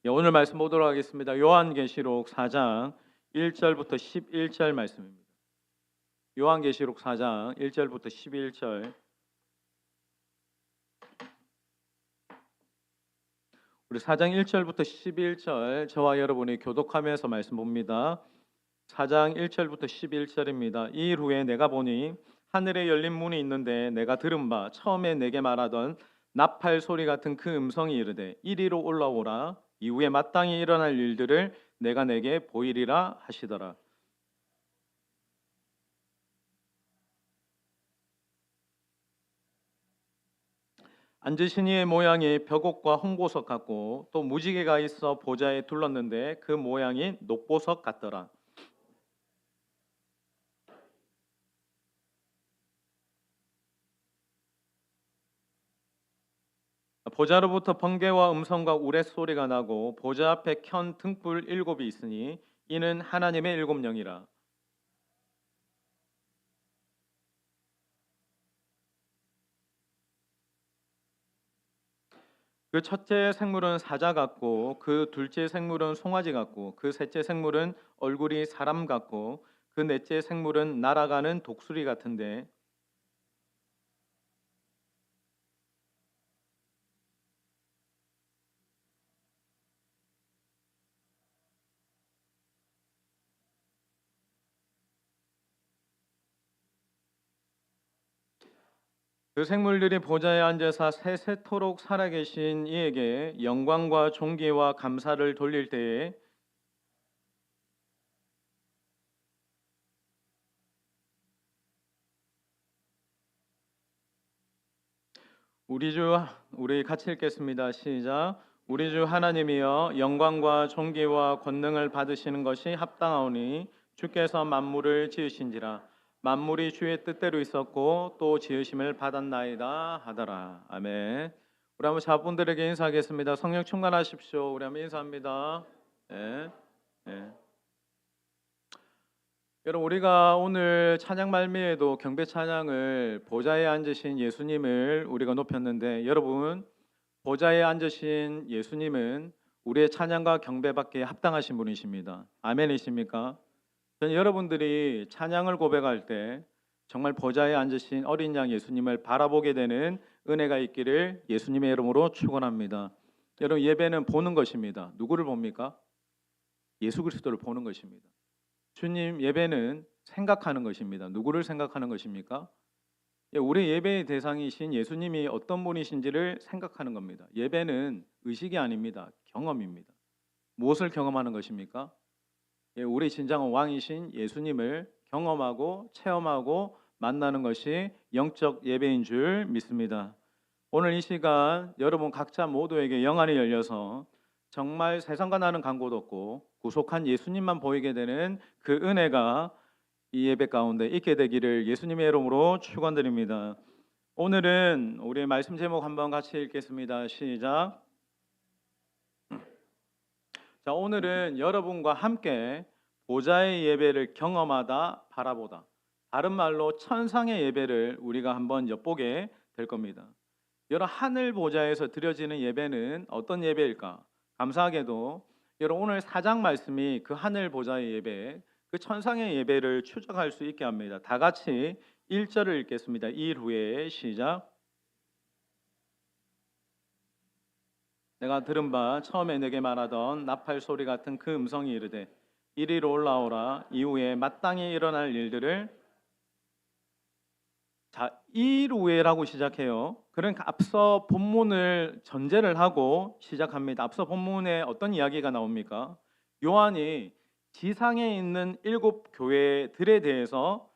오늘 말씀 보도록 하겠습니다. 요한계시록 4장 1절부터 11절 말씀입니다. 요한계시록 4장 1절부터 11절. 우리 4장 1절부터 11절 저와 여러분이 교독하면서 말씀 봅니다. 4장 1절부터 11절입니다. 이 일 후에 내가 보니 하늘에 열린 문이 있는데 내가 들은 바 처음에 내게 말하던 나팔 소리 같은 그 음성이 이르되 이리로 올라오라. 이후에 마땅히 일어날 일들을 내가 내게 보이리라 하시더라. 앉으신 이의 모양이 벽옥과 홍보석 같고 또 무지개가 있어 보좌에 둘렀는데 그 모양이 녹보석 같더라. 보좌로부터 번개와 음성과 우레소리가 나고 보좌 앞에 켠 등불 7이 있으니 이는 하나님의 7영이라. 그 첫째 생물은 사자 같고 그 둘째 생물은 송아지 같고 그 셋째 생물은 얼굴이 사람 같고 그 넷째 생물은 날아가는 독수리 같은데 그 생물들이 보좌에 앉아서 세세토록 살아계신 이에게 영광과 존귀와 감사를 돌릴 때에 우리 같이 읽겠습니다. 시작. 우리 주 하나님이여 영광과 존귀와 권능을 받으시는 것이 합당하오니 주께서 만물을 지으신지라. 만물이 주의 뜻대로 있었고 또 지으심을 받았나이다 하더라. 아멘. 우리 한번 자분들에게 인사하겠습니다. 성령 충만하십시오. 우리 한번 인사합니다. 네. 네. 여러분, 우리가 오늘 찬양 말미에도 경배 찬양을 보좌에 앉으신 예수님을 우리가 높였는데, 여러분, 보좌에 앉으신 예수님은 우리의 찬양과 경배받기에 합당하신 분이십니다. 아멘이십니까? 저는 여러분들이 찬양을 고백할 때 정말 보좌에 앉으신 어린 양 예수님을 바라보게 되는 은혜가 있기를 예수님의 이름으로 축원합니다. 여러분, 예배는 보는 것입니다. 누구를 봅니까? 예수 그리스도를 보는 것입니다. 주님, 예배는 생각하는 것입니다. 누구를 생각하는 것입니까? 우리 예배의 대상이신 예수님이 어떤 분이신지를 생각하는 겁니다. 예배는 의식이 아닙니다. 경험입니다. 무엇을 경험하는 것입니까? 우리 진정한 왕이신 예수님을 경험하고 체험하고 만나는 것이 영적 예배인 줄 믿습니다. 오늘 이 시간 여러분 각자 모두에게 영안이 열려서 정말 세상과 나는 간고도 없고 구속한 예수님만 보이게 되는 그 은혜가 이 예배 가운데 있게 되기를 예수님의 이름으로 축원드립니다. 오늘은 우리 말씀 제목 한번 같이 읽겠습니다. 시작. 자, 오늘은 여러분과 함께 보좌의 예배를 경험하다 바라보다, 다른 말로 천상의 예배를 우리가 한번 엿보게 될 겁니다. 여러분, 하늘 보좌에서 드려지는 예배는 어떤 예배일까? 감사하게도 여러분 오늘 4장 말씀이 그 하늘 보좌의 예배, 그 천상의 예배를 추적할 수 있게 합니다. 다 같이 1절을 읽겠습니다. 이 일 후에 시작. 내가 들은 바 처음에 내게 말하던 나팔 소리 같은 그 음성이 이르되 이리로 올라오라. 이후에 마땅히 일어날 일들을. 자, 이 일 후에라고 시작해요. 그러니까 앞서 본문을 전제를 하고 시작합니다. 앞서 본문에 어떤 이야기가 나옵니까? 요한이 지상에 있는 7 교회들에 대해서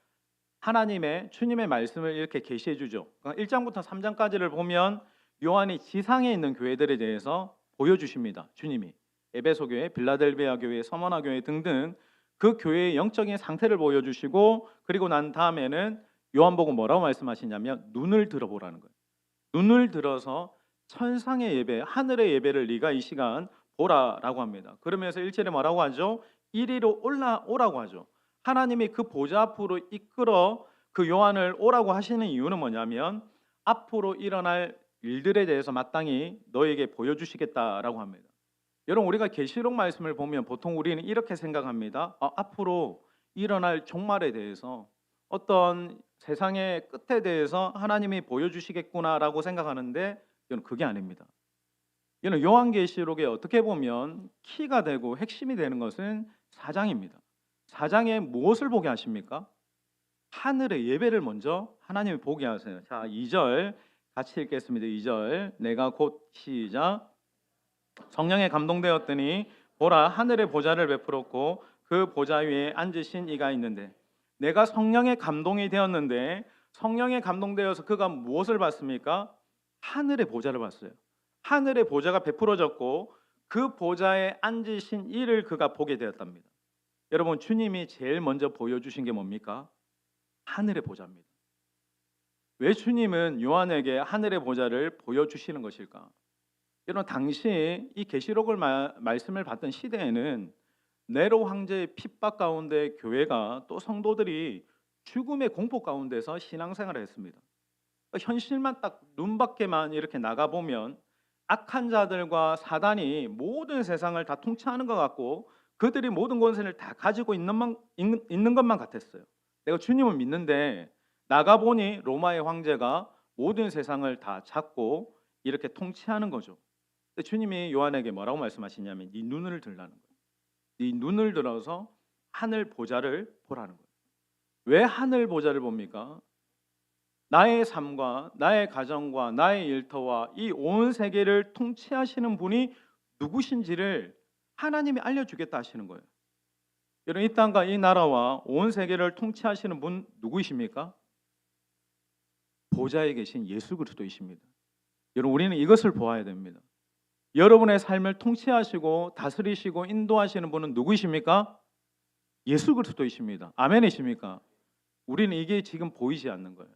하나님의 주님의 말씀을 이렇게 계시해 주죠. 그러니까 1장부터 3장까지를 보면 요한이 지상에 있는 교회들에 대해서 보여주십니다. 주님이 에베소 교회, 빌라델비아 교회, 서머나 교회 등등 그 교회의 영적인 상태를 보여주시고, 그리고 난 다음에는 요한복음 뭐라고 말씀하시냐면 눈을 들어보라는 거예요. 눈을 들어서 천상의 예배, 하늘의 예배를 네가 이 시간 보라라고 합니다. 그러면서 1절에 뭐라고 하죠? 이리로 올라오라고 하죠. 하나님이 그 보좌 앞으로 이끌어 그 요한을 오라고 하시는 이유는 뭐냐면 앞으로 일어날 일들에 대해서 마땅히 너에게 보여주시겠다라고 합니다. 여러분 우리가 계시록 말씀을 보면 보통 우리는 이렇게 생각합니다. 앞으로 일어날 종말에 대해서 어떤 세상의 끝에 대해서 하나님이 보여주시겠구나라고 생각하는데 이건 그게 아닙니다. 이는 요한계시록에 어떻게 보면 키가 되고 핵심이 되는 것은 4장입니다. 4장에 무엇을 보게 하십니까? 하늘의 예배를 먼저 하나님이 보게 하세요. 자, 2절 같이 읽겠습니다. 2절 내가 곧 시작 성령에 감동되었더니 보라 하늘의 보좌를 베풀었고 그 보좌 위에 앉으신 이가 있는데 내가 성령에 감동이 되었는데 성령에 감동되어서 그가 무엇을 봤습니까? 하늘의 보좌를 봤어요. 하늘의 보좌가 베풀어졌고 그 보좌에 앉으신 이를 그가 보게 되었답니다. 여러분 주님이 제일 먼저 보여주신 게 뭡니까? 하늘의 보좌입니다. 왜 주님은 요한에게 하늘의 보좌를 보여주시는 것일까? 여러분 당시 이 계시록을 말씀을 받던 시대에는 네로 황제의 핍박 가운데 교회가 또 성도들이 죽음의 공포 가운데서 신앙생활을 했습니다. 현실만 딱 눈밖에만 이렇게 나가보면 악한 자들과 사단이 모든 세상을 다 통치하는 것 같고 그들이 모든 권세를 다 가지고 있는 것만 같았어요. 내가 주님을 믿는데 나가보니 로마의 황제가 모든 세상을 다 잡고 이렇게 통치하는 거죠. 근데 주님이 요한에게 뭐라고 말씀하시냐면 네 눈을 들라는 거예요. 네 눈을 들어서 하늘 보좌를 보라는 거예요. 왜 하늘 보좌를 봅니까? 나의 삶과 나의 가정과 나의 일터와 이 온 세계를 통치하시는 분이 누구신지를 하나님이 알려주겠다 하시는 거예요. 여러분 이 땅과 이 나라와 온 세계를 통치하시는 분 누구이십니까? 보좌에 계신 예수 그리스도이십니다. 여러분 우리는 이것을 보아야 됩니다. 여러분의 삶을 통치하시고 다스리시고 인도하시는 분은 누구이십니까? 예수 그리스도이십니다. 아멘이십니까? 우리는 이게 지금 보이지 않는 거예요.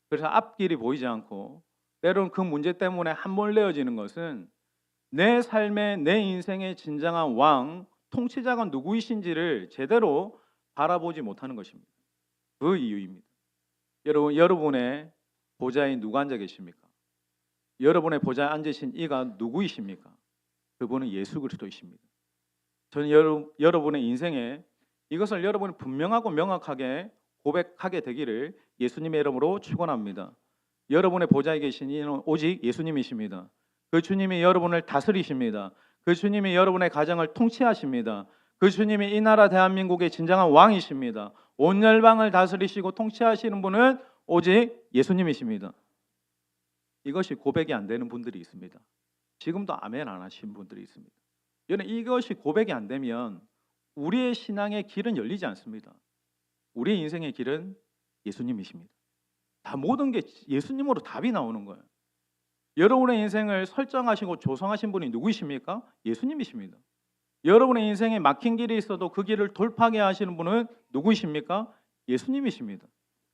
그래서 앞길이 보이지 않고 때로는 그 문제 때문에 함몰되어지는 것은 내 삶의 내 인생의 진정한 왕, 통치자가 누구이신지를 제대로 바라보지 못하는 것입니다. 그 이유입니다. 여러분, 여러분의 보좌에 누가 앉아 계십니까? 여러분의 보좌에 앉으신 이가 누구이십니까? 그분은 예수 그리스도이십니다. 저는 여러분의 인생에 이것을 여러분이 분명하고 명확하게 고백하게 되기를 예수님의 이름으로 축원합니다. 여러분의 보좌에 계신 이는 오직 예수님이십니다. 그 주님이 여러분을 다스리십니다. 그 주님이 여러분의 가정을 통치하십니다. 그 주님이 이 나라 대한민국의 진정한 왕이십니다. 온 열방을 다스리시고 통치하시는 분은 오직 예수님이십니다. 이것이 고백이 안 되는 분들이 있습니다. 지금도 아멘 안 하신 분들이 있습니다. 여러분 이것이 고백이 안 되면 우리의 신앙의 길은 열리지 않습니다. 우리의 인생의 길은 예수님이십니다. 다 모든 게 예수님으로 답이 나오는 거예요. 여러분의 인생을 설정하시고 조성하신 분이 누구이십니까? 예수님이십니다. 여러분의 인생에 막힌 길이 있어도 그 길을 돌파하게 하시는 분은 누구이십니까? 예수님이십니다.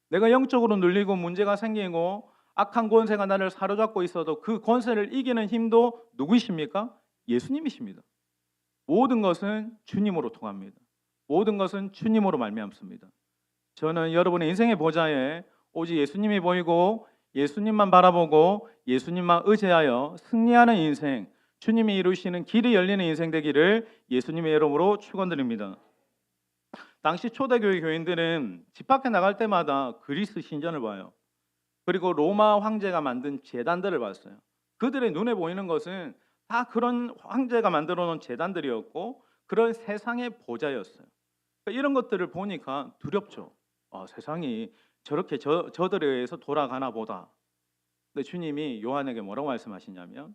내가 영적으로 눌리고 문제가 생기고 악한 권세가 나를 사로잡고 있어도 그 권세를 이기는 힘도 누구이십니까? 예수님이십니다. 모든 것은 주님으로 통합니다. 모든 것은 주님으로 말미암습니다. 저는 여러분의 인생의 보좌에 오직 예수님이 보이고 예수님만 바라보고 예수님만 의지하여 승리하는 인생, 주님이 이루시는 길이 열리는 인생 되기를 예수님의 이름으로 축원드립니다. 당시 초대교회 교인들은 집 밖에 나갈 때마다 그리스 신전을 봐요. 그리고 로마 황제가 만든 제단들을 봤어요. 그들의 눈에 보이는 것은 다 그런 황제가 만들어 놓은 제단들이었고 그런 세상의 보좌였어요. 그러니까 이런 것들을 보니까 두렵죠. 세상이 저렇게 저들에 의해서 돌아가나 보다. 근데 주님이 요한에게 뭐라고 말씀하시냐면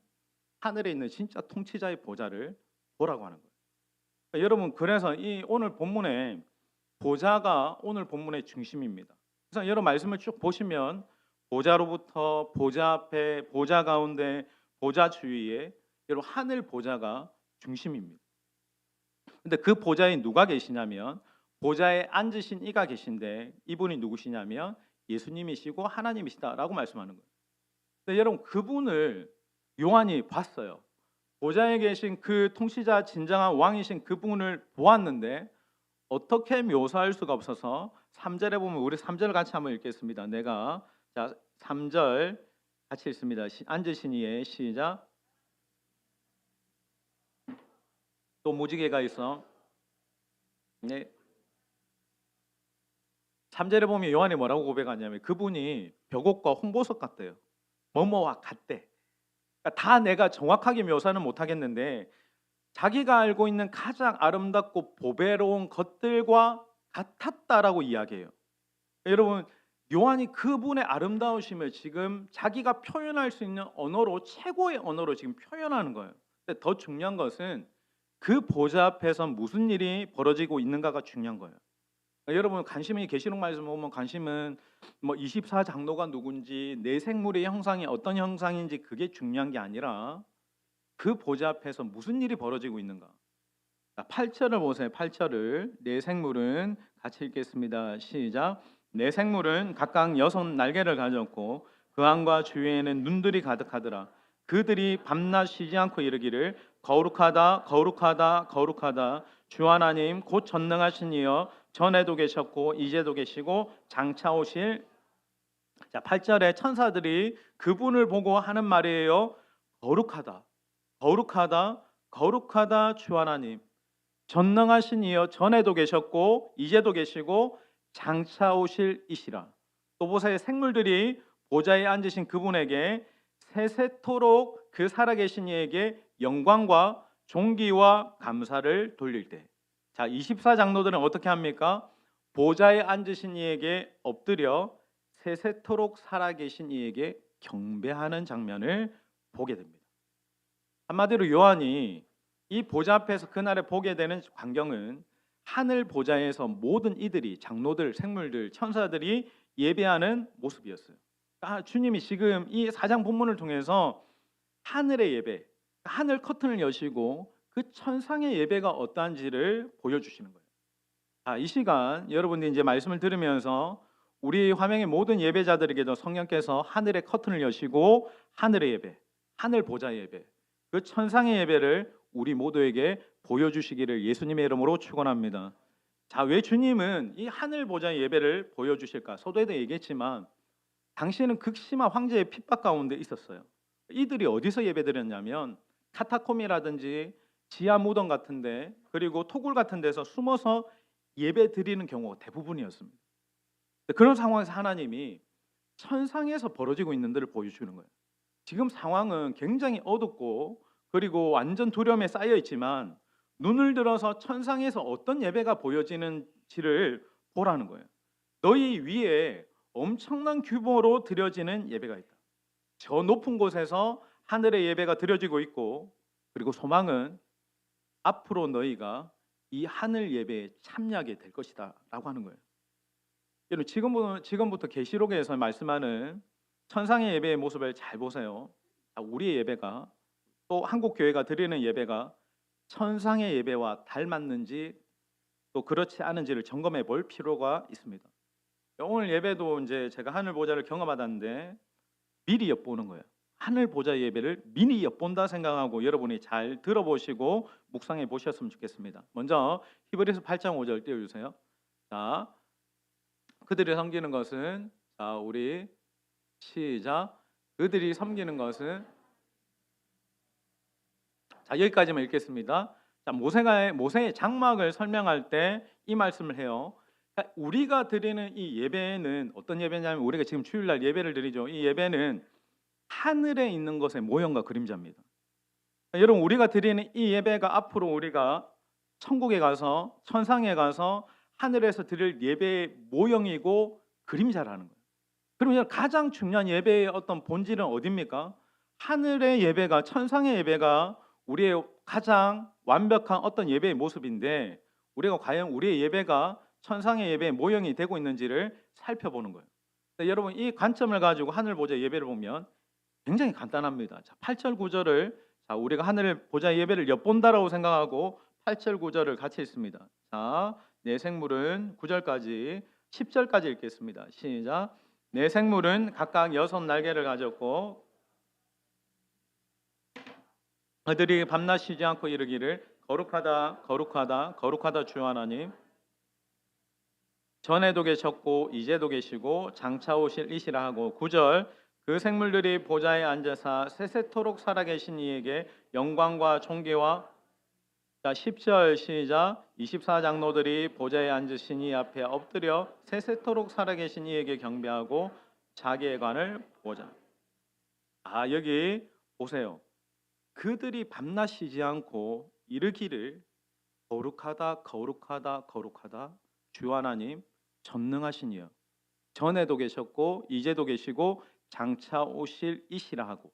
하늘에 있는 진짜 통치자의 보좌를 보라고 하는 거예요. 그러니까 여러분 그래서 이 오늘 본문에 보좌가 오늘 본문의 중심입니다. 그래서 여러분 말씀을 쭉 보시면 보좌로부터 보좌 앞에 보좌 가운데 보좌 주위에 여러분 하늘 보좌가 중심입니다. 근데 그 보좌에 누가 계시냐면 보좌에 앉으신 이가 계신데 이분이 누구시냐면 예수님이시고 하나님이시다라고 말씀하는 거예요. 근데 여러분 그분을 요한이 봤어요. 보좌에 계신 그 통치자 진정한 왕이신 그분을 보았는데 어떻게 묘사할 수가 없어서 3절에 보면 우리 3절 같이 한번 읽겠습니다. 내가 자 3절 같이 읽습니다. 앉으신 이의 시작 또 무지개가 있어. 네. 3절에 보면 요한이 뭐라고 고백하냐면 그분이 벽옥과 홍보석 같대요. 뭐뭐와 같대. 그러니까 다 내가 정확하게 묘사는 못하겠는데 자기가 알고 있는 가장 아름답고 보배로운 것들과 같았다라고 이야기해요. 여러분, 요한이 그분의 아름다우심을 지금 자기가 표현할 수 있는 언어로, 최고의 언어로 지금 표현하는 거예요. 근데 더 중요한 것은 그 보좌 앞에서 무슨 일이 벌어지고 있는가가 중요한 거예요. 여러분, 관심이 계시록 말씀 보면 관심은 뭐 24장로가 누군지, 내 생물의 형상이 어떤 형상인지 그게 중요한 게 아니라 그 보좌 앞에서 무슨 일이 벌어지고 있는가. 8절을 보세요. 8절을. 내 생물은 같이 읽겠습니다. 시작. 내 생물은 각각 6날개를 가졌고 그 안과 주위에는 눈들이 가득하더라. 그들이 밤낮 쉬지 않고 이르기를 거룩하다 거룩하다 거룩하다 주 하나님 곧 전능하신 이여 전에도 계셨고 이제도 계시고 장차 오실. 자, 8절에 천사들이 그분을 보고 하는 말이에요. 거룩하다 거룩하다 거룩하다 주 하나님 전능하신 이여 전에도 계셨고 이제도 계시고 장차 오실 이시라. 또 보세요. 생물들이 보좌에 앉으신 그분에게 세세토록 그 살아계신 이에게 영광과 존귀와 감사를 돌릴 때, 자, 24장로들은 어떻게 합니까? 보좌에 앉으신 이에게 엎드려 세세토록 살아계신 이에게 경배하는 장면을 보게 됩니다. 한마디로 요한이 이 보좌 앞에서 그날에 보게 되는 광경은 하늘 보좌에서 모든 이들이, 장로들, 생물들, 천사들이 예배하는 모습이었어요. 그러니까 주님이 지금 이 사장 본문을 통해서 하늘의 예배, 하늘 커튼을 여시고 그 천상의 예배가 어떠한지를 보여주시는 거예요. 자, 이 시간 여러분들이 이제 말씀을 들으면서 우리 화명의 모든 예배자들에게도 성령께서 하늘의 커튼을 여시고 하늘의 예배, 하늘 보좌 예배, 그 천상의 예배를 우리 모두에게 보여주시기를 예수님의 이름으로 축원합니다. 자, 왜 주님은 이 하늘 보좌 예배를 보여주실까? 서두에도 얘기했지만 당시에는 극심한 황제의 핍박 가운데 있었어요. 이들이 어디서 예배드렸냐면 카타콤이라든지 지하 무덤 같은데, 그리고 토굴 같은 데서 숨어서 예배 드리는 경우가 대부분이었습니다. 그런 상황에서 하나님이 천상에서 벌어지고 있는 데를 보여주는 거예요. 지금 상황은 굉장히 어둡고 그리고 완전 두려움에 쌓여 있지만 눈을 들어서 천상에서 어떤 예배가 보여지는지를 보라는 거예요. 너희 위에 엄청난 규모로 드려지는 예배가 있다. 저 높은 곳에서 하늘의 예배가 드려지고 있고, 그리고 소망은 앞으로 너희가 이 하늘 예배에 참여하게 될 것이다 라고 하는 거예요. 여러분, 지금부터 계시록에서 말씀하는 천상의 예배의 모습을 잘 보세요. 우리의 예배가, 또 한국 교회가 드리는 예배가 천상의 예배와 닮았는지 또 그렇지 않은지를 점검해 볼 필요가 있습니다. 오늘 예배도 이제 제가 하늘 보좌를 경험하다는데 미리 엿보는 거예요. 하늘 보좌 예배를 미리 엿본다 생각하고 여러분이 잘 들어보시고 묵상해 보셨으면 좋겠습니다. 먼저 히브리서 8장 5절 띄워주세요. 자, 그들이 섬기는 것은, 자, 우리 시작. 그들이 섬기는 것은, 자, 여기까지만 읽겠습니다. 자, 모세의 장막을 설명할 때 이 말씀을 해요. 우리가 드리는 이 예배는 어떤 예배냐면, 우리가 지금 주일날 예배를 드리죠. 이 예배는 하늘에 있는 것의 모형과 그림자입니다. 여러분, 우리가 드리는 이 예배가 앞으로 우리가 천국에 가서, 천상에 가서 하늘에서 드릴 예배의 모형이고 그림자라는 거예요. 그러면 가장 중요한 예배의 어떤 본질은 어디입니까? 하늘의 예배가, 천상의 예배가 우리의 가장 완벽한 어떤 예배의 모습인데, 우리가 과연 우리의 예배가 천상의 예배의 모형이 되고 있는지를 살펴보는 거예요. 여러분, 이 관점을 가지고 하늘 보좌 예배를 보면 굉장히 간단합니다. 자, 8절 9절을, 자, 우리가 하늘 보좌 예배를 엿본다라고 생각하고 8절 9절을 같이 읽습니다. 자, 내 생물은 9절까지 10절까지 읽겠습니다. 시작. 내 생물은 각각 6날개를 가졌고 그들이 밤낮 쉬지 않고 이르기를 거룩하다 거룩하다 거룩하다 주 하나님 전에도 계셨고 이제도 계시고 장차 오실 이시라 하고, 9절 그 생물들이 보좌에 앉아서 세세토록 살아계신 이에게 영광과 존귀와, 자, 10절 시작. 24장로들이 보좌에 앉으신 이 앞에 엎드려 세세토록 살아계신 이에게 경배하고 자기의 관을 보자. 아, 여기 보세요. 그들이 밤낮 쉬지 않고 이르기를 거룩하다 거룩하다 거룩하다 주 하나님 전능하신 이여, 전에도 계셨고 이제도 계시고 장차 오실 이시라 하고,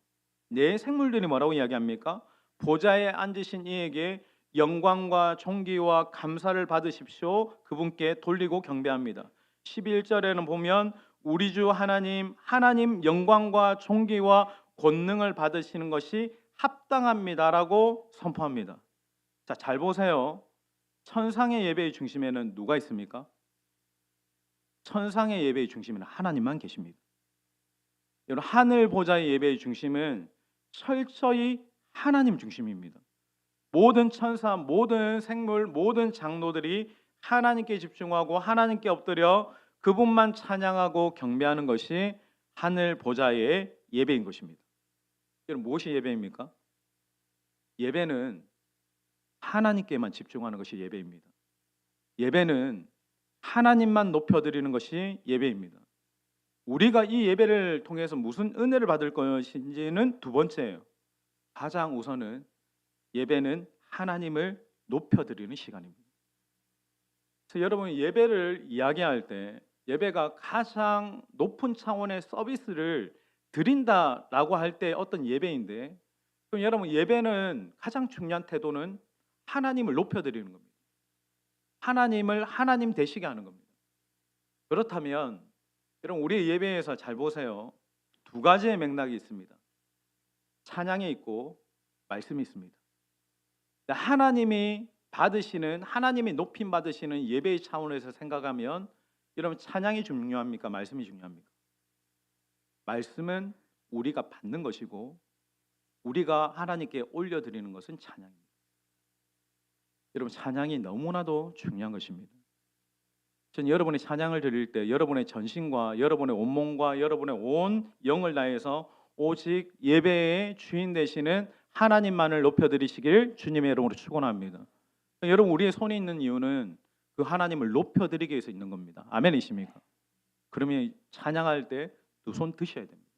네 생물들이 뭐라고 이야기합니까? 보좌에 앉으신 이에게 영광과 존귀와 감사를 받으십시오. 그분께 돌리고 경배합니다. 11절에는 보면 우리 주 하나님 영광과 존귀와 권능을 받으시는 것이 합당합니다라고 선포합니다. 자, 잘 보세요. 천상의 예배의 중심에는 누가 있습니까? 천상의 예배의 중심에는 하나님만 계십니다. 여러분, 하늘 보좌의 예배의 중심은 철저히 하나님 중심입니다. 모든 천사, 모든 생물, 모든 장로들이 하나님께 집중하고 하나님께 엎드려 그분만 찬양하고 경배하는 것이 하늘 보좌의 예배인 것입니다. 여러분, 무엇이 예배입니까? 예배는 하나님께만 집중하는 것이 예배입니다. 예배는 하나님만 높여드리는 것이 예배입니다. 우리가 이 예배를 통해서 무슨 은혜를 받을 것인지는 두 번째예요. 가장 우선은 예배는 하나님을 높여드리는 시간입니다. 그래서 여러분, 예배를 이야기할 때 예배가 가장 높은 차원의 서비스를 드린다라고 할 때 어떤 예배인데, 그럼 여러분, 예배는 가장 중요한 태도는 하나님을 높여드리는 겁니다. 하나님을 하나님 되시게 하는 겁니다. 그렇다면 여러분, 우리 예배에서 잘 보세요. 두 가지의 맥락이 있습니다. 찬양이 있고 말씀이 있습니다. 하나님이 받으시는, 하나님이 높임 받으시는 예배의 차원에서 생각하면 여러분, 찬양이 중요합니까? 말씀이 중요합니까? 말씀은 우리가 받는 것이고 우리가 하나님께 올려드리는 것은 찬양입니다. 여러분, 찬양이 너무나도 중요한 것입니다. 저는 여러분이 찬양을 드릴 때 여러분의 전신과 여러분의 온몸과 여러분의 온 영을 다해서 오직 예배의 주인 되시는 하나님만을 높여드리시길 주님의 이름으로 축원합니다. 여러분, 우리의 손에 있는 이유는 그 하나님을 높여드리기 위해서 있는 겁니다. 아멘이십니까? 그러면 찬양할 때 두 손 드셔야 됩니다.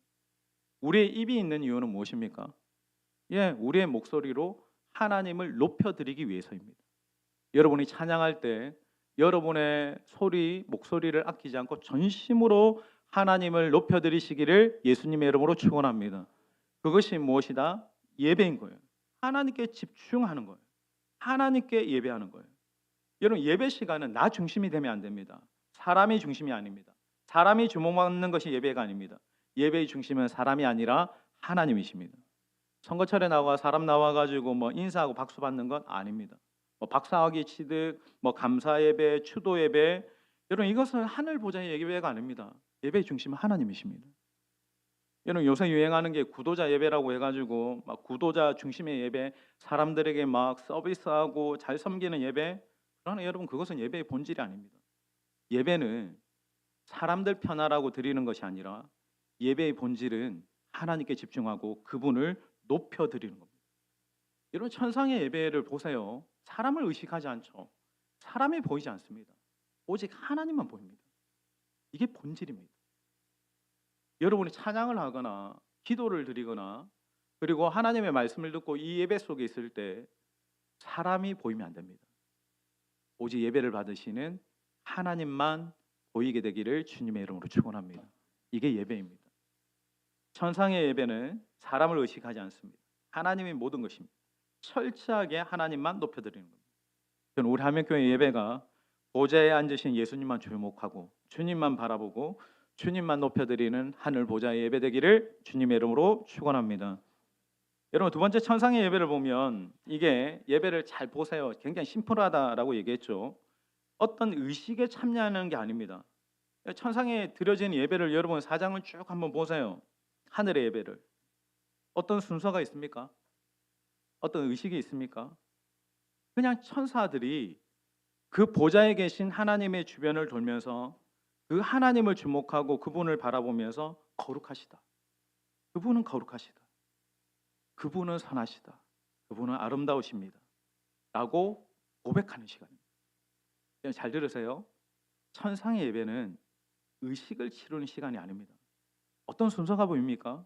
우리의 입이 있는 이유는 무엇입니까? 우리의 목소리로 하나님을 높여드리기 위해서입니다. 여러분이 찬양할 때 여러분의 목소리를 아끼지 않고 전심으로 하나님을 높여드리시기를 예수님의 이름으로 축원합니다. 그것이 무엇이다? 예배인 거예요. 하나님께 집중하는 거예요. 하나님께 예배하는 거예요. 여러분, 예배 시간은 나 중심이 되면 안 됩니다. 사람이 중심이 아닙니다. 사람이 주목받는 것이 예배가 아닙니다. 예배의 중심은 사람이 아니라 하나님이십니다. 선거철에 사람 나와가지고 인사하고 박수 받는 건 아닙니다. 박사학위 취득, 감사 예배, 추도 예배, 여러분, 이것은 하늘 보좌의 예배가 아닙니다. 예배의 중심은 하나님이십니다. 여러분, 요새 유행하는 게 구도자 예배라고 해가지고 구도자 중심의 예배, 사람들에게 서비스하고 잘 섬기는 예배, 그러나 여러분, 그것은 예배의 본질이 아닙니다. 예배는 사람들 편하라고 드리는 것이 아니라 예배의 본질은 하나님께 집중하고 그분을 높여드리는 겁니다. 여러분, 천상의 예배를 보세요. 사람을 의식하지 않죠. 사람이 보이지 않습니다. 오직 하나님만 보입니다. 이게 본질입니다. 여러분이 찬양을 하거나 기도를 드리거나 그리고 하나님의 말씀을 듣고 이 예배 속에 있을 때 사람이 보이면 안 됩니다. 오직 예배를 받으시는 하나님만 보이게 되기를 주님의 이름으로 축원합니다. 이게 예배입니다. 천상의 예배는 사람을 의식하지 않습니다. 하나님이 모든 것입니다. 철저하게 하나님만 높여드리는 겁니다. 저는 우리 한명교회 예배가 보좌에 앉으신 예수님만 주목하고 주님만 바라보고 주님만 높여드리는 하늘 보좌의 예배 되기를 주님의 이름으로 축원합니다. 여러분, 두 번째 천상의 예배를 보면 이게 예배를 잘 보세요. 굉장히 심플하다라고 얘기했죠. 어떤 의식에 참여하는 게 아닙니다. 천상에 드려지는 예배를 여러분 4장을 쭉 한번 보세요. 하늘의 예배를 어떤 순서가 있습니까? 어떤 의식이 있습니까? 그냥 천사들이 그 보좌에 계신 하나님의 주변을 돌면서 그 하나님을 주목하고 그분을 바라보면서 거룩하시다. 그분은 거룩하시다. 그분은 선하시다. 그분은 아름다우십니다. 라고 고백하는 시간입니다. 잘 들으세요. 천상의 예배는 의식을 치르는 시간이 아닙니다. 어떤 순서가 보입니까?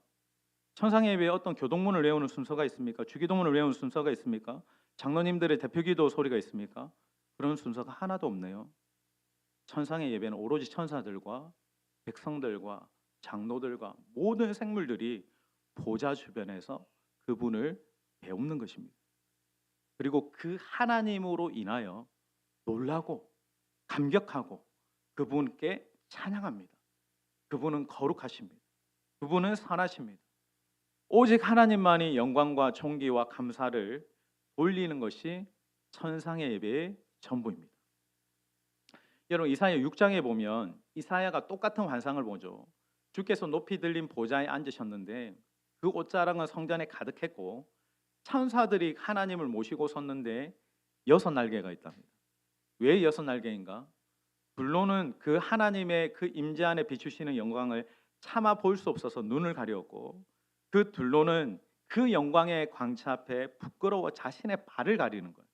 천상의 예배에 어떤 교동문을 외우는 순서가 있습니까? 주기도문을 외우는 순서가 있습니까? 장로님들의 대표기도 소리가 있습니까? 그런 순서가 하나도 없네요. 천상의 예배는 오로지 천사들과 백성들과 장로들과 모든 생물들이 보좌 주변에서 그분을 배우는 것입니다. 그리고 그 하나님으로 인하여 놀라고 감격하고 그분께 찬양합니다. 그분은 거룩하십니다. 그분은 선하십니다. 오직 하나님만이 영광과 존귀와 감사를 돌리는 것이 천상의 예배의 전부입니다. 여러분 이사야 6장에 보면 이사야가 똑같은 환상을 보죠. 주께서 높이 들린 보좌에 앉으셨는데 그 옷자락은 성전에 가득했고 천사들이 하나님을 모시고 섰는데 6날개가 있답니다. 왜 6날개인가? 불로는 그 하나님의 그 임재 안에 비추시는 영광을 차마 볼 수 없어서 눈을 가리었고 그 둘로는 그 영광의 광채 앞에 부끄러워 자신의 발을 가리는 거예요.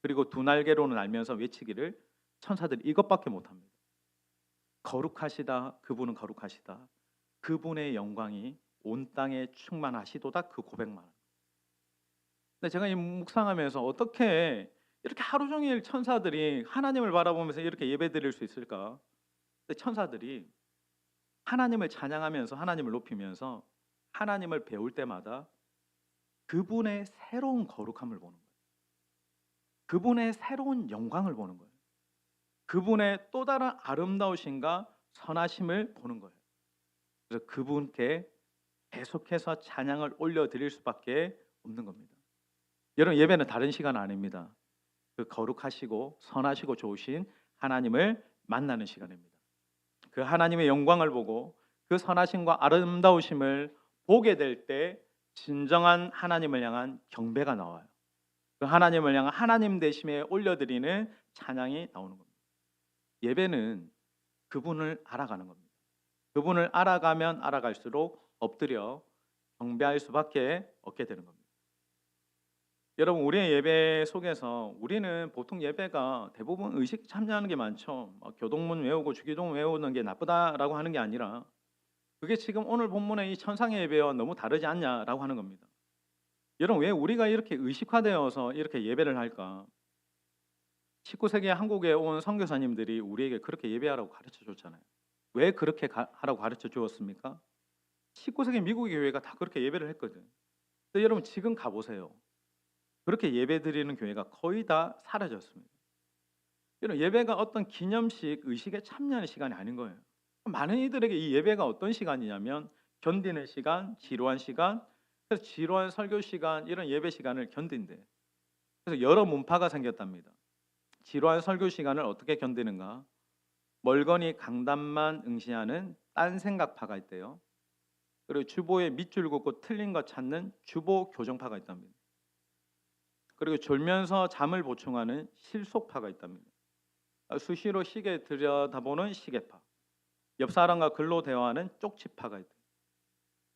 그리고 2날개로는 알면서 외치기를 천사들이 이것밖에 못합니다. 거룩하시다. 그분은 거룩하시다. 그분의 영광이 온 땅에 충만하시도다. 그 고백만. 근데 제가 이 묵상하면서 어떻게 이렇게 하루 종일 천사들이 하나님을 바라보면서 이렇게 예배드릴 수 있을까? 근데 천사들이 하나님을 찬양하면서 하나님을 높이면서 하나님을 배울 때마다 그분의 새로운 거룩함을 보는 거예요. 그분의 새로운 영광을 보는 거예요. 그분의 또 다른 아름다우심과 선하심을 보는 거예요. 그래서 그분께 계속해서 찬양을 올려드릴 수밖에 없는 겁니다. 여러분 예배는 다른 시간 아닙니다. 그 거룩하시고 선하시고 좋으신 하나님을 만나는 시간입니다. 그 하나님의 영광을 보고 그 선하심과 아름다우심을 보게 될 때 진정한 하나님을 향한 경배가 나와요. 그 하나님을 향한 하나님 대심에 올려드리는 찬양이 나오는 겁니다. 예배는 그분을 알아가는 겁니다. 그분을 알아가면 알아갈수록 엎드려 경배할 수밖에 없게 되는 겁니다. 여러분 우리의 예배 속에서 우리는 보통 예배가 대부분 의식 참여하는 게 많죠. 교동문 외우고 주기도문 외우는 게 나쁘다라고 하는 게 아니라 그게 지금 오늘 본문의 이 천상의 예배와 너무 다르지 않냐라고 하는 겁니다. 여러분 왜 우리가 이렇게 의식화되어서 이렇게 예배를 할까? 19세기에 한국에 온 선교사님들이 우리에게 그렇게 예배하라고 가르쳐 줬잖아요. 왜 그렇게 하라고 가르쳐 주었습니까? 19세기 미국의 교회가 다 그렇게 예배를 했거든. 근데 여러분 지금 가보세요. 그렇게 예배 드리는 교회가 거의 다 사라졌습니다. 여러분 예배가 어떤 기념식, 의식에 참여하는 시간이 아닌 거예요. 많은 이들에게 이 예배가 어떤 시간이냐면 견디는 시간, 지루한 시간, 그래서 지루한 설교 시간, 이런 예배 시간을 견딘대. 그래서 여러 문파가 생겼답니다. 지루한 설교 시간을 어떻게 견디는가? 멀거니 강단만 응시하는 딴 생각파가 있대요. 그리고 주보에 밑줄 긋고 틀린 것 찾는 주보 교정파가 있답니다. 그리고 졸면서 잠을 보충하는 실속파가 있답니다. 수시로 시계 들여다보는 시계파, 옆 사람과 글로 대화하는 쪽지파가 있다.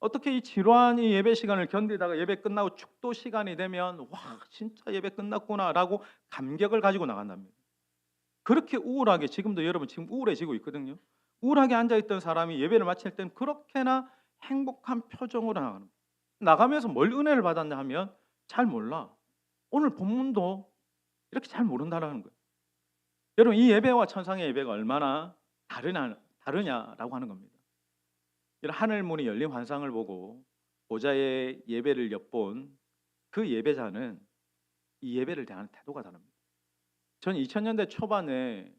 어떻게 이 지루한 이 예배 시간을 견디다가 예배 끝나고 축도 시간이 되면 와 진짜 예배 끝났구나라고 감격을 가지고 나간답니다. 그렇게 우울하게 지금도 여러분 지금 우울해지고 있거든요. 우울하게 앉아있던 사람이 예배를 마칠 땐 그렇게나 행복한 표정으로 나가는 거예요. 나가면서 뭘 은혜를 받았냐 하면 잘 몰라. 오늘 본문도 이렇게 잘 모른다라는 거예요. 여러분 이 예배와 천상의 예배가 얼마나 다르냐라고 하는 겁니다. 이런 하늘문이 열린 환상을 보고 보좌의 예배를 엿본 그 예배자는 이 예배를 대하는 태도가 다릅니다. 전 2000년대 초반에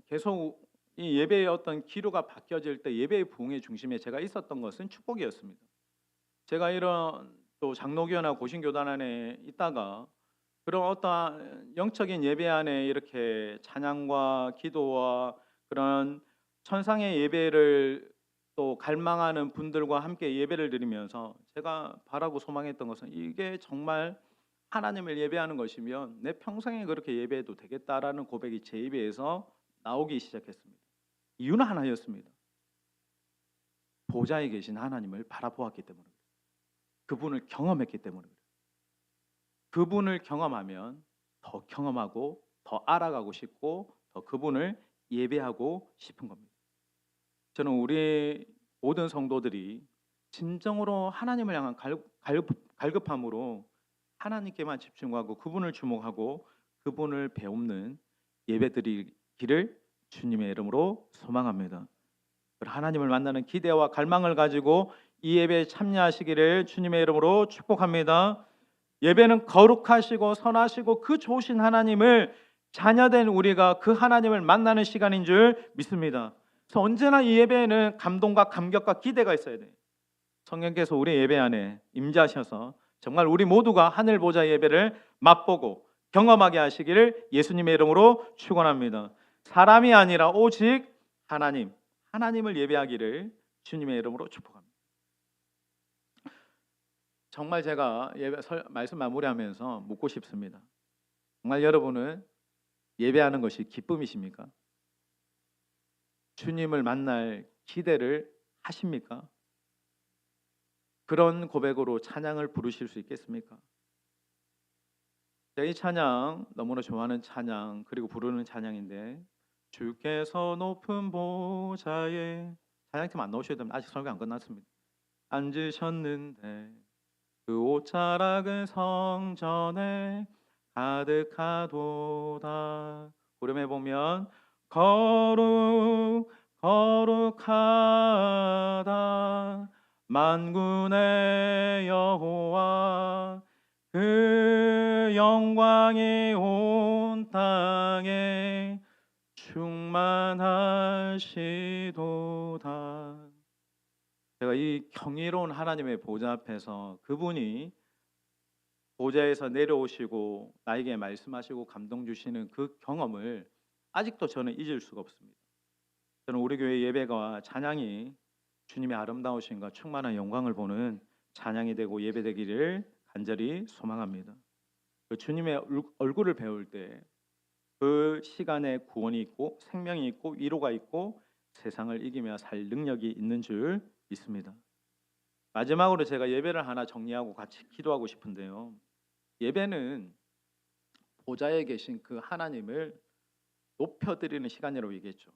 계속 이 예배의 어떤 기류가 바뀌어질 때 예배의 부흥의 중심에 제가 있었던 것은 축복이었습니다. 제가 이런 또 장로교나 고신교단 안에 있다가 그런 어떠한 영적인 예배 안에 이렇게 찬양과 기도와 그런 천상의 예배를 또 갈망하는 분들과 함께 예배를 드리면서 제가 바라고 소망했던 것은 이게 정말 하나님을 예배하는 것이면 내 평생에 그렇게 예배해도 되겠다라는 고백이 제 입에서 나오기 시작했습니다. 이유는 하나였습니다. 보좌에 계신 하나님을 바라보았기 때문입니다. 그분을 경험했기 때문입니다. 그분을 경험하면 더 경험하고 더 알아가고 싶고 더 그분을 예배하고 싶은 겁니다. 저는 우리 모든 성도들이 진정으로 하나님을 향한 갈급함으로 하나님께만 집중하고 그분을 주목하고 그분을 배우는 예배드리기를 주님의 이름으로 소망합니다. 하나님을 만나는 기대와 갈망을 가지고 이 예배에 참여하시기를 주님의 이름으로 축복합니다. 예배는 거룩하시고 선하시고 그 좋으신 하나님을 자녀된 우리가 그 하나님을 만나는 시간인 줄 믿습니다. 그래서 언제나 이 예배에는 감동과 감격과 기대가 있어야 돼요. 성령께서 우리 예배 안에 임재하셔서 정말 우리 모두가 하늘 보좌 예배를 맛보고 경험하게 하시기를 예수님의 이름으로 축원합니다. 사람이 아니라 오직 하나님을 예배하기를 주님의 이름으로 축복합니다. 정말 제가 말씀 마무리하면서 묻고 싶습니다. 정말 여러분은 예배하는 것이 기쁨이십니까? 주님을 만날 기대를 하십니까? 그런 고백으로 찬양을 부르실 수 있겠습니까? 제가 이 찬양 너무나 좋아하는 찬양 그리고 부르는 찬양인데 주께서 높은 보좌에 찬양팀 안 나오셔야 됩니다. 아직 설교 안 끝났습니다. 앉으셨는데 그 옷자락은 성전에 가득하도다. 후렴에 보면 거룩하다 만군의 여호와 그 영광이 온 땅에 충만하시도다. 제가 이 경이로운 하나님의 보좌 앞에서 그분이 보좌에서 내려오시고 나에게 말씀하시고 감동 주시는 그 경험을 아직도 저는 잊을 수가 없습니다. 저는 우리 교회 예배가 찬양이 주님의 아름다우신과 충만한 영광을 보는 찬양이 되고 예배되기를 간절히 소망합니다. 그 주님의 얼굴을 배울 때 그 시간에 구원이 있고 생명이 있고 위로가 있고 세상을 이기며 살 능력이 있는 줄 믿습니다. 마지막으로 제가 예배를 하나 정리하고 같이 기도하고 싶은데요. 예배는 보좌에 계신 그 하나님을 높여드리는 시간이라고 얘기했죠.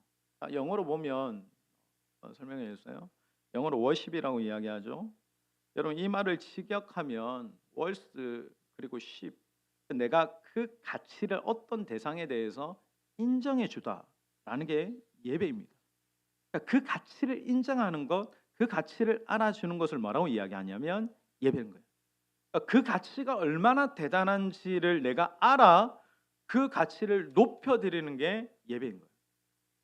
영어로 보면 설명해 주세요. 영어로 worship이라고 이야기하죠. 여러분 이 말을 직역하면 worth 그리고 ship 내가 그 가치를 어떤 대상에 대해서 인정해 주다라는 게 예배입니다. 그러니까 그 가치를 인정하는 것, 그 가치를 알아주는 것을 뭐라고 이야기하냐면 예배인 거예요. 그러니까 그 가치가 얼마나 대단한지를 내가 알아 그 가치를 높여드리는 게 예배인 거예요.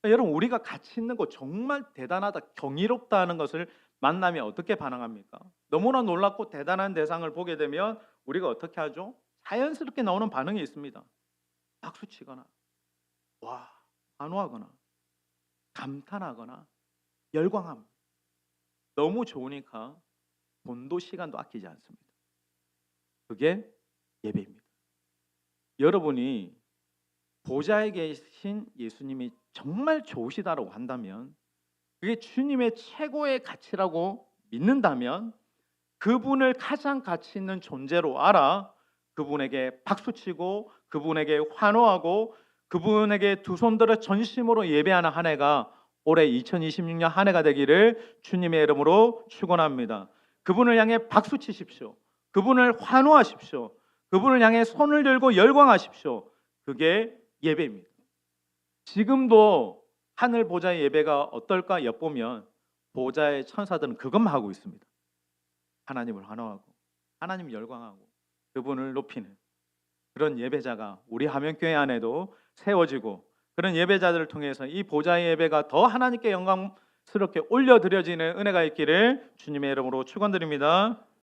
그러니까 여러분 우리가 가치 있는 거 정말 대단하다, 경이롭다 하는 것을 만나면 어떻게 반응합니까? 너무나 놀랍고 대단한 대상을 보게 되면 우리가 어떻게 하죠? 자연스럽게 나오는 반응이 있습니다. 박수치거나 와 환호하거나 감탄하거나 열광함. 너무 좋으니까 돈도 시간도 아끼지 않습니다. 그게 예배입니다. 여러분이 보좌에 계신 예수님이 정말 좋으시다라고 한다면 그게 주님의 최고의 가치라고 믿는다면 그분을 가장 가치 있는 존재로 알아 그분에게 박수치고 그분에게 환호하고 그분에게 두 손 들어 전심으로 예배하는 한 해가 올해 2026년 한 해가 되기를 주님의 이름으로 축원합니다. 그분을 향해 박수치십시오. 그분을 환호하십시오. 그분을 향해 손을 들고 열광하십시오. 그게 예배입니다. 지금도 하늘 보좌의 예배가 어떨까 엿보면 보좌의 천사들은 그것만 하고 있습니다. 하나님을 환호하고 하나님을 열광하고 그분을 높이는 그런 예배자가 우리 하명교회 안에도 세워지고 그런 예배자들을 통해서 이 보좌의 예배가 더 하나님께 영광스럽게 올려드려지는 은혜가 있기를 주님의 이름으로 축원드립니다.